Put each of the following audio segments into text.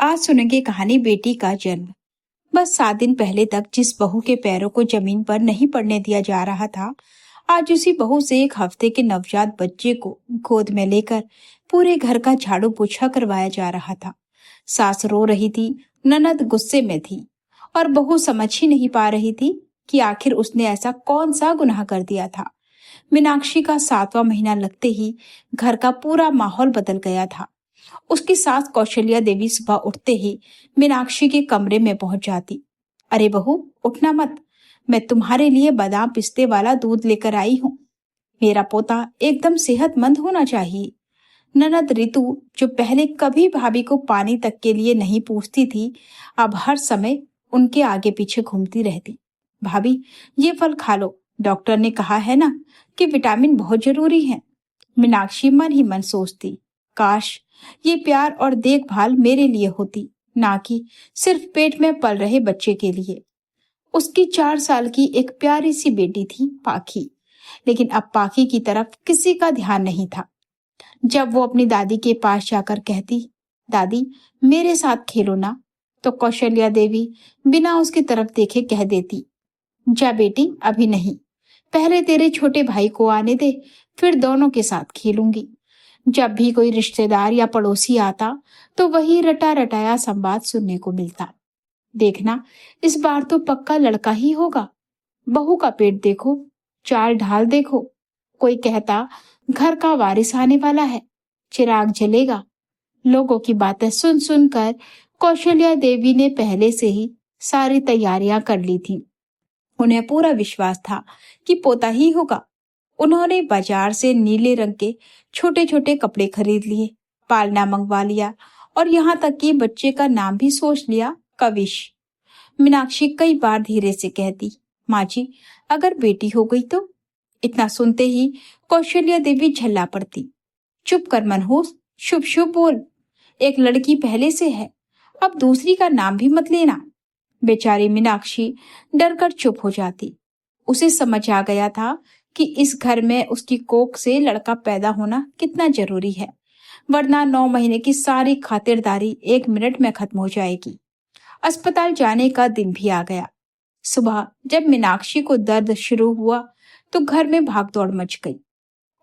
आज सुनेंगे कहानी बेटी का जन्म। बस 7 दिन पहले तक जिस बहू के पैरों को जमीन पर नहीं पड़ने दिया जा रहा था, आज उसी बहू से 1 हफ्ते के नवजात बच्चे को गोद में लेकर पूरे घर का झाड़ू पोछा करवाया जा रहा था। सास रो रही थी, ननद गुस्से में थी और बहू समझ ही नहीं पा रही थी कि आखिर उसने ऐसा कौन सा गुनाह कर दिया था। मीनाक्षी का 7वां महीना लगते ही घर का पूरा माहौल बदल गया था। उसकी सास कौशल्या देवी सुबह उठते ही मीनाक्षी के कमरे में पहुंच जाती। अरे बहू, उठना मत, मैं तुम्हारे लिए बादाम पिस्ते वाला दूध लेकर आई हूँ। मेरा पोता एकदम सेहतमंद होना चाहिए। ननद रितु, जो पहले कभी भाभी को पानी तक के लिए नहीं पूछती थी, अब हर समय उनके आगे पीछे घूमती रहती। भाभी, ये फल खा लो, डॉक्टर ने कहा है ना कि विटामिन बहुत जरूरी है। मीनाक्षी मन ही मन सोचती, काश ये प्यार और देखभाल मेरे लिए होती, ना कि सिर्फ पेट में पल रहे बच्चे के लिए। उसकी 4 साल की एक प्यारी सी बेटी थी, पाखी, लेकिन अब पाखी की तरफ किसी का ध्यान नहीं था। जब वो अपनी दादी के पास जाकर कहती, दादी मेरे साथ खेलो ना, तो कौशल्या देवी बिना उसकी तरफ देखे कह देती, जा बेटी, अभी नहीं, पहले तेरे छोटे भाई को आने दे, फिर दोनों के साथ खेलूंगी। जब भी कोई रिश्तेदार या पड़ोसी आता तो वही रटा रटाया संवाद सुनने को मिलता। देखना, इस बार तो पक्का लड़का ही होगा। बहू का पेट देखो, चाल ढाल देखो। कोई कहता घर का वारिस आने वाला है, चिराग जलेगा। लोगों की बातें सुन सुनकर कौशल्या देवी ने पहले से ही सारी तैयारियां कर ली थी। उन्हें पूरा विश्वास था कि पोता ही होगा। उन्होंने बाजार से नीले रंग के छोटे छोटे कपड़े खरीद लिए, पालना मंगवा लिया और यहाँ तक कि बच्चे का नाम भी सोच लिया, कविश। मीनाक्षी कई बार धीरे से कहती, माँ जी, अगर बेटी हो गई तो? इतना सुनते ही कौशल्या देवी झल्ला पड़ती। चुप कर मनहूस, शुभ शुभ बोल। एक लड़की पहले से है, अब दूसरी का नाम भी मत लेना। बेचारी मीनाक्षी डरकर चुप हो जाती। उसे समझ आ गया था कि इस घर में उसकी कोख से लड़का पैदा होना कितना जरूरी है, वरना 9 महीने की सारी खातिरदारी 1 मिनट में खत्म हो जाएगी। अस्पताल जाने का दिन भी आ गया। सुबह जब मीनाक्षी को दर्द शुरू हुआ तो घर में भागदौड़ मच गई।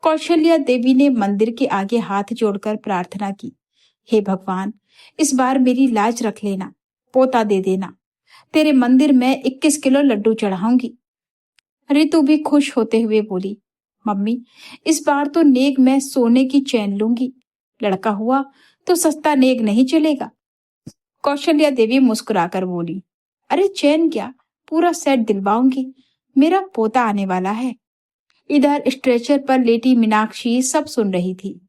कौशल्या देवी ने मंदिर के आगे हाथ जोड़कर प्रार्थना की, हे भगवान, इस बार मेरी लाज रख लेना, पोता दे देना। तेरे मंदिर में 21 किलो लड्डू चढ़ाऊंगी। रितु भी खुश होते हुए बोली, मम्मी, इस बार तो नेग में सोने की चैन लूंगी। लड़का हुआ तो सस्ता नेग नहीं चलेगा। कौशल्या देवी मुस्कुराकर बोली, अरे चैन क्या, पूरा सेट दिलवाऊंगी, मेरा पोता आने वाला है। इधर स्ट्रेचर पर लेटी मीनाक्षी सब सुन रही थी।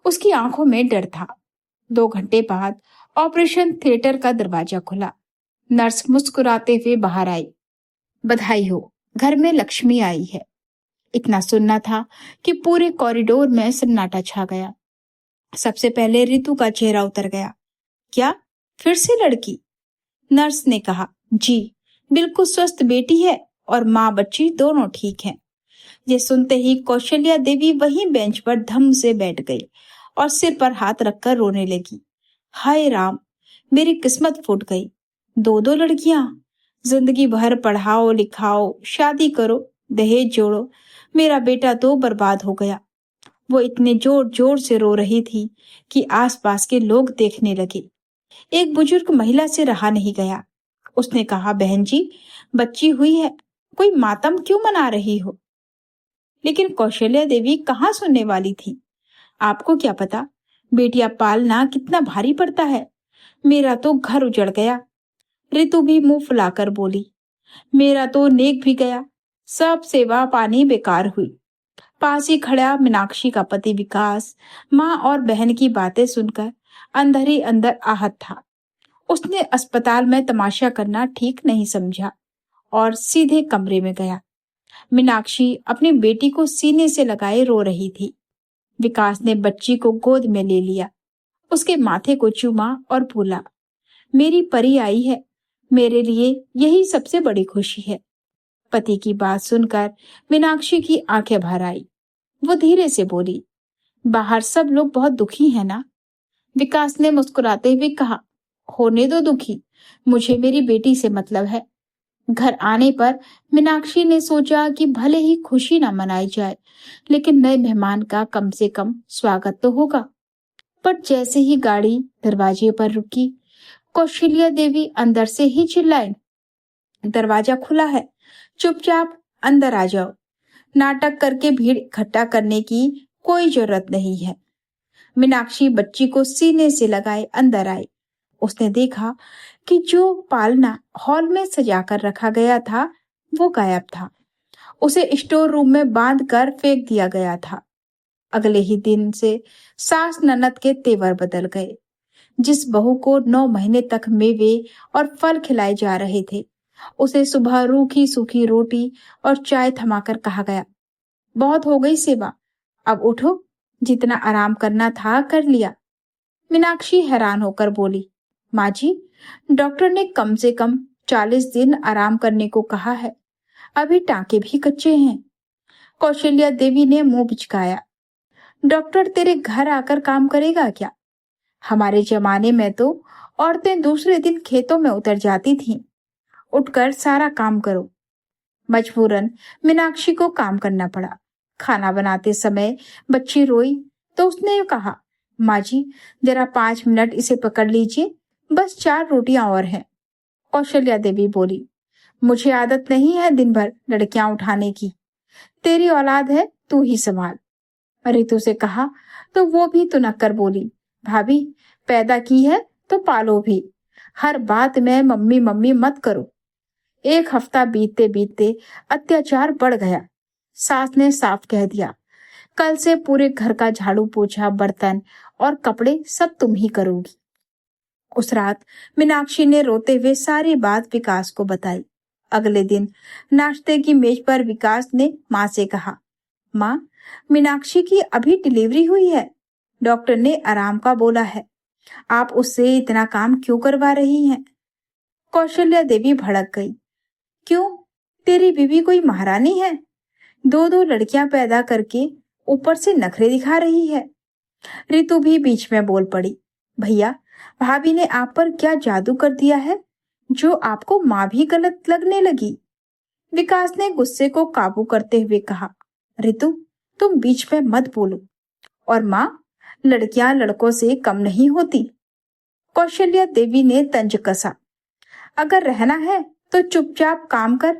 उसकी आंखों में डर था। 2 घंटे बाद ऑपरेशन थिएटर का दरवाजा खुला। नर्स मुस्कुराते हुए बाहर आई, बधाई हो, घर में लक्ष्मी आई है। इतना सुनना था कि पूरे कॉरिडोर में सन्नाटा छा गया। सबसे पहले रितु का चेहरा उतर गया। क्या, फिर से लड़की? नर्स ने कहा, जी, बिल्कुल स्वस्थ बेटी है और माँ बच्ची दोनों ठीक हैं। ये सुनते ही कौशल्या देवी वहीं बेंच पर धम से बैठ गई और सिर पर हाथ रखकर रोने लगी। हाय राम, मेरी किस्मत फूट गई। 2 लड़कियां, जिंदगी भर पढ़ाओ लिखाओ, शादी करो, दहेज जोड़ो, मेरा बेटा तो बर्बाद हो गया। वो इतने जोर जोर से रो रही थी कि आसपास के लोग देखने लगे। एक बुजुर्ग महिला से रहा नहीं गया। उसने कहा, बहन जी, बच्ची हुई है, कोई मातम क्यों मना रही हो? लेकिन कौशल्या देवी कहाँ सुनने वाली थी। आपको क्या पता बेटियां पालना कितना भारी पड़ता है। मेरा तो घर उजड़ गया। रितु भी मुंह फुलाकर बोली, मेरा तो नेक भी गया, सब सेवा पानी बेकार हुई। पास ही खड़ा मीनाक्षी का पति विकास माँ और बहन की बातें सुनकर अंदर ही अंदर आहत था। उसने अस्पताल में तमाशा करना ठीक नहीं समझा और सीधे कमरे में गया। मीनाक्षी अपनी बेटी को सीने से लगाए रो रही थी। विकास ने बच्ची को गोद में ले लिया, उसके माथे को चूमा और बोला, मेरी परी आई है, मेरे लिए यही सबसे बड़ी खुशी है। पति की बात सुनकर मीनाक्षी की आंखें भर आई। वो धीरे से बोली, बाहर सब लोग बहुत दुखी हैं ना? विकास ने मुस्कुराते हुए कहा, होने दो दुखी, मुझे मेरी बेटी से मतलब है। घर आने पर मीनाक्षी ने सोचा कि भले ही खुशी ना मनाई जाए, लेकिन नए मेहमान का कम से कम स्वागत तो होगा। पर जैसे ही गाड़ी दरवाजे पर रुकी, कौशल्या देवी अंदर से ही चिल्लाई, दरवाजा खुला है, चुपचाप अंदर आ जाओ। नाटक करके भीड़ इकट्ठा करने की कोई जरूरत नहीं है। मीनाक्षी बच्ची को सीने से लगाए अंदर आई। उसने देखा कि जो पालना हॉल में सजाकर रखा गया था वो गायब था। उसे स्टोर रूम में बांध कर फेंक दिया गया था। अगले ही दिन से सास ननद के तेवर बदल गए। जिस बहू को 9 महीने तक मेवे और फल खिलाए जा रहे थे, उसे सुबह रूखी सूखी रोटी और चाय थमाकर कहा गया, बहुत हो गई सेवा, अब उठो, जितना आराम करना था कर लिया। मीनाक्षी हैरान होकर बोली, माँ जी, डॉक्टर ने कम से कम 40 दिन आराम करने को कहा है, अभी टांके भी कच्चे हैं। कौशल्या देवी ने मुंह बिचकाया, डॉक्टर तेरे घर आकर काम करेगा क्या? हमारे जमाने में तो औरतें दूसरे दिन खेतों में उतर जाती थीं। उठकर सारा काम करो। मजबूरन मीनाक्षी को काम करना पड़ा। खाना बनाते समय बच्ची रोई तो उसने कहा, माँ जी, जरा 5 मिनट इसे पकड़ लीजिए, बस 4 रोटियां और हैं। कौशल्या देवी बोली, मुझे आदत नहीं है दिन भर लड़कियां उठाने की। तेरी औलाद है, तू ही संभाल। रितु से कहा तो वो भी तुनक्कर बोली, भाभी, पैदा की है तो पालो भी, हर बात में मम्मी मम्मी मत करो। एक हफ्ता बीतते बीतते अत्याचार बढ़ गया। सास ने साफ कह दिया, कल से पूरे घर का झाड़ू पोछा, बर्तन और कपड़े सब तुम ही करोगी। उस रात मीनाक्षी ने रोते हुए सारी बात विकास को बताई। अगले दिन नाश्ते की मेज पर विकास ने माँ से कहा, माँ, मीनाक्षी की अभी डिलीवरी हुई है, डॉक्टर ने आराम का बोला है, आप उससे इतना काम क्यों करवा रही हैं? कौशल्या देवी भड़क गई, क्यों, तेरी बीवी कोई महारानी है? 2 लड़कियां पैदा करके ऊपर से नखरे दिखा रही है। रितु भी बीच में बोल पड़ी, भैया, भाभी ने आप पर क्या जादू कर दिया है जो आपको माँ भी गलत लगने लगी। विकास ने गुस्से को काबू करते हुए कहा, रितु, तुम बीच में मत बोलो। और माँ, लड़कियां लड़कों से कम नहीं होती। कौशल्या देवी ने तंज कसा, अगर रहना है तो चुपचाप काम कर,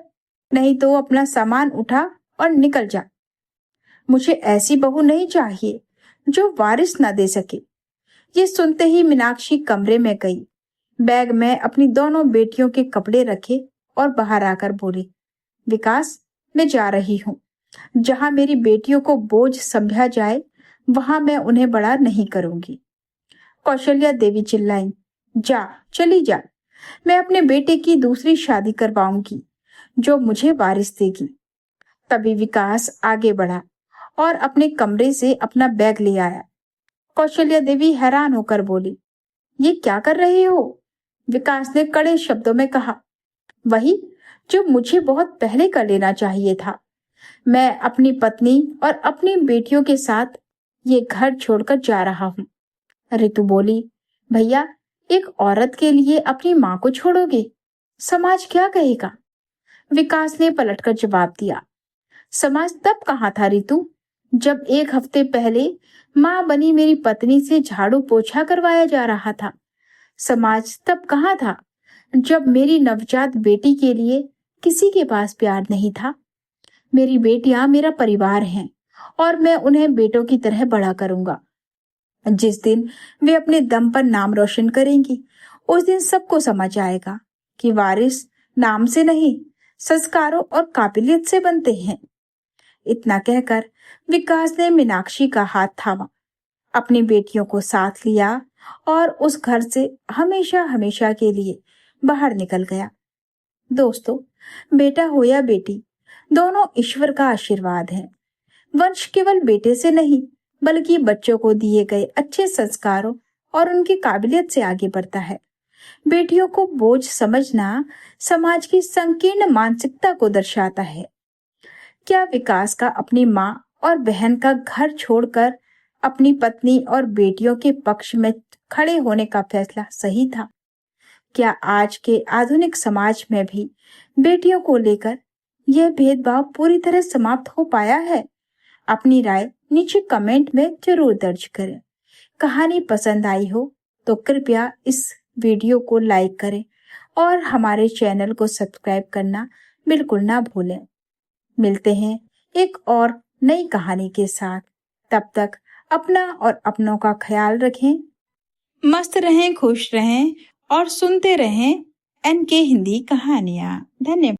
नहीं तो अपना सामान उठा और निकल जा। मुझे ऐसी बहू नहीं चाहिए जो वारिस न दे सके। ये सुनते ही मीनाक्षी कमरे में गई, बैग में अपनी दोनों बेटियों के कपड़े रखे और बाहर आकर बोली, विकास, मैं जा रही हूँ। जहां मेरी बेटियों को बोझ समझा जाए वहां मैं उन्हें बड़ा नहीं करूंगी। कौशल्या देवी चिल्लाई, जा, चली जा, मैं अपने बेटे की दूसरी शादी करवाऊंगी जो मुझे वारिस देगी। तभी विकास आगे बढ़ा और अपने कमरे से अपना बैग ले आया। कौशल्या देवी हैरान होकर बोली, ये क्या कर रहे हो? विकास ने कड़े शब्दों में कहा, वही जो मुझे बहुत पहले कर लेना चाहिए था। मैं अपनी पत्नी और अपनी बेटियों के साथ ये घर छोड़कर जा रहा हूँ। रितु बोली, भैया, एक औरत के लिए अपनी माँ को छोड़ोगे? समाज क्या कहेगा? विकास ने पलटकर जवाब दिया, समाज तब कहाँ था रितु, जब 1 हफ्ते पहले माँ बनी मेरी पत्नी से झाड़ू पोछा करवाया जा रहा था। समाज तब कहाँ था जब मेरी नवजात बेटी के लिए किसी के पास प्यार नहीं था। मेरी बेटियां मेरा परिवार हैं और मैं उन्हें बेटों की तरह बड़ा करूंगा। जिस दिन वे अपने दम पर नाम रोशन करेंगी, उस दिन सबको समझ आएगा कि वारिस नाम से नहीं, संस्कारों और काबिलियत से बनते हैं। इतना कहकर विकास ने मीनाक्षी का हाथ थामा, अपनी बेटियों को साथ लिया और उस घर से हमेशा हमेशा के लिए बाहर निकल गया। दोस्तों, बेटा हो या बेटी, दोनों ईश्वर का आशीर्वाद है। वंश केवल बेटे से नहीं, बल्कि बच्चों को दिए गए अच्छे संस्कारों और उनकी काबिलियत से आगे बढ़ता है। बेटियों को बोझ समझना समाज की संकीर्ण मानसिकता को दर्शाता है। क्या विकास का अपनी माँ और बहन का घर छोड़कर अपनी पत्नी और बेटियों के पक्ष में खड़े होने का फैसला सही था? क्या आज के आधुनिक समाज में भी बेटियों को लेकर यह भेदभाव पूरी तरह समाप्त हो पाया है? अपनी राय नीचे कमेंट में जरूर दर्ज करें। कहानी पसंद आई हो तो कृपया इस वीडियो को लाइक करें और हमारे चैनल को सब्सक्राइब करना बिल्कुल ना भूलें। मिलते हैं एक और नई कहानी के साथ। तब तक अपना और अपनों का ख्याल रखें। मस्त रहें, खुश रहें और सुनते रहें एनके हिंदी कहानियाँ। धन्यवाद।